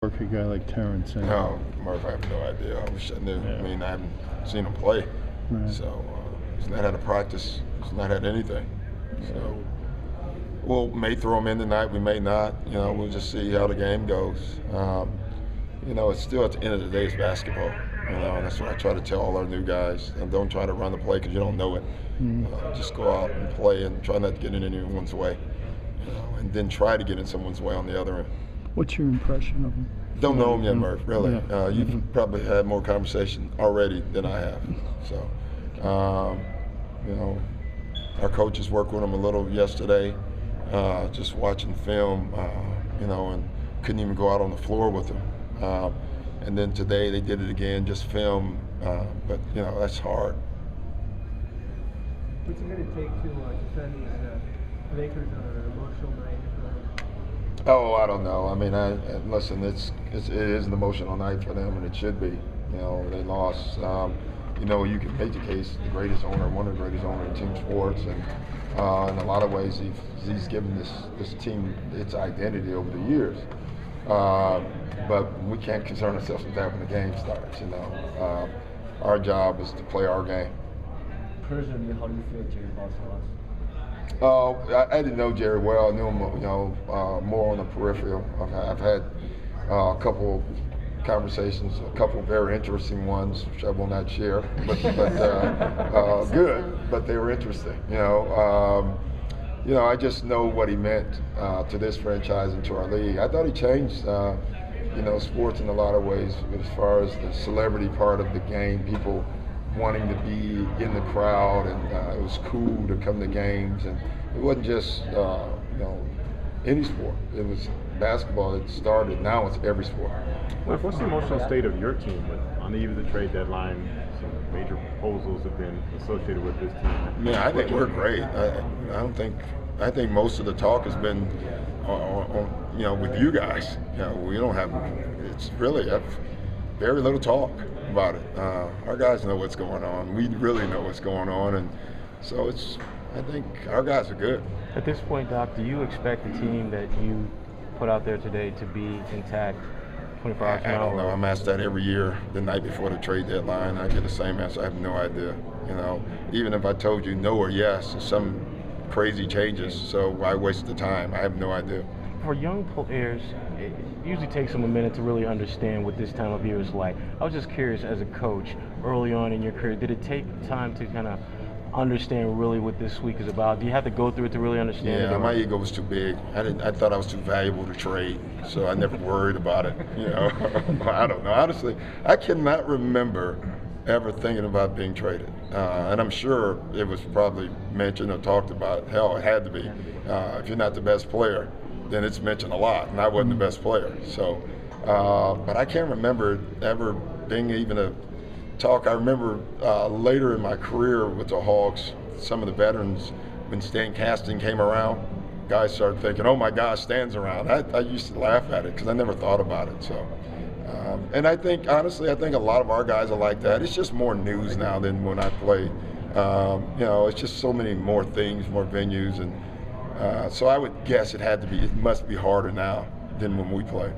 For a guy like Terrence? No, Murph, I have no idea. I wish I knew. Yeah. I mean, I haven't seen him play. Right. So he's not had a practice. He's not had anything. So we'll may throw him in tonight. We may not. You know, we'll just see how the game goes. You know, it's still at the end of the day, it's basketball. You know, and that's what I try to tell all our new guys. And don't try to run the play because you don't know it. Just go out and play and try not to get in anyone's way. You know, and then try to get in someone's way on the other end. What's your impression of him? Don't know him yet, Murph, really. Yeah. You've probably had more conversation already than I have. So, you know, our coaches worked with him a little yesterday, just watching film, you know, and couldn't even go out on the floor with him. And then today they did it again, just film, but, you know, that's hard. What's it going to take to defend these Lakers on an emotional night? Oh, I don't know. I mean, listen, it is an emotional night for them, and it should be. You know, they lost. You know, you can make the case the greatest owner, one of the greatest owners in team sports, and in a lot of ways, he's given this team its identity over the years. But we can't concern ourselves with that when the game starts. You know, our job is to play our game. Personally, how do you feel Jerry Boss lost? I didn't know Jerry well. I knew him, you know, more on the peripheral. I've had a couple conversations, a couple very interesting ones, which I will not share, but good. But they were interesting. You know, I just know what he meant to this franchise and to our league. I thought he changed, you know, sports in a lot of ways as far as the celebrity part of the game. People wanting to be in the crowd, and it was cool to come to games, and it wasn't just you know, any sport. It was basketball that started. Now it's every sport. What's the emotional state of your team? On the eve of the trade deadline, some major proposals have been associated with this team. Yeah, I think we're great. I think most of the talk has been you know, with you guys. You know, we don't have. It's really very little talk about it. Our guys know what's going on. We really know what's going on, and so I think our guys are good. At this point, Doc, do you expect the team that you put out there today to be intact 24 hours from now? I don't know. I'm asked that every year the night before the trade deadline. I get the same answer. I have no idea. You know, even if I told you no or yes, some crazy changes, so why waste the time? I have no idea. For young players, it usually takes them a minute to really understand what this time of year is like. I was just curious, as a coach, early on in your career, did it take time to kind of understand really what this week is about? Do you have to go through it to really understand it? Yeah, my ego was too big. I thought I was too valuable to trade, so I never worried about it. You know, I don't know. Honestly, I cannot remember ever thinking about being traded. And I'm sure it was probably mentioned or talked about. Hell, it had to be. If you're not the best player, then it's mentioned a lot, and I wasn't the best player. So, but I can't remember ever being even a talk. I remember later in my career with the Hawks, some of the veterans, when Stan Caston came around, guys started thinking, oh my gosh, Stan's around. I used to laugh at it because I never thought about it. So, and I think, honestly, I think a lot of our guys are like that. It's just more news now than when I played. You know, it's just so many more things, more venues, and so I would guess it must be harder now than when we played.